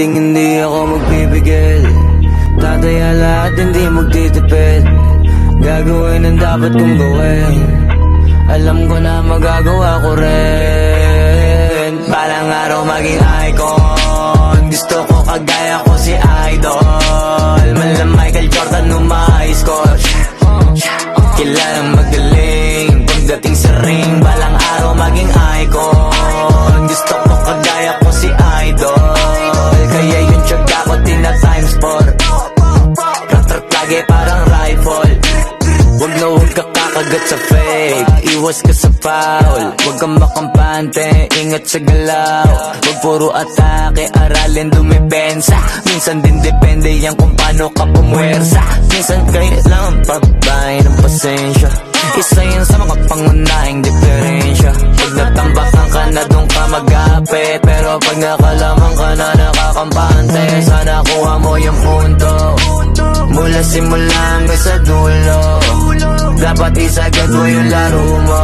Hinding hindi ako magpipigil. Tataya lahat, hindi magtitipid. Gagawin ang dapat kong gawin. Alam ko na magagawa ko rin. Balang araw maging icon. Gusto ko kagaya ko si Idol. Mala Michael Jordan nung ma-high score. Kilalang magaling pagdating sa ring. Balang araw maging icon. Gusto ko kagaya ko si Idol. Kaya yung tsaga ko tina-times 4. Rat-rat lagi parang rifle. Huwag na huwag ka kakagat sa fake. Iwas ka sa foul. Huwag kang makampante, ingat sa galaw. Huwag puro atake, aralin dumipensa. Minsan din depende yan kung paano ka pumwersa. Minsan kailangan pabahay ng pasensya. Isa yan sa mga pangunahing diferensya. Pag natambakan ka na doon ka mag-apit. Pero pag nakalaman ka na nakakampante, sana kuha mo yung punto. Mula simula hanggang sa dulo, dapat isagad mo yung laro mo.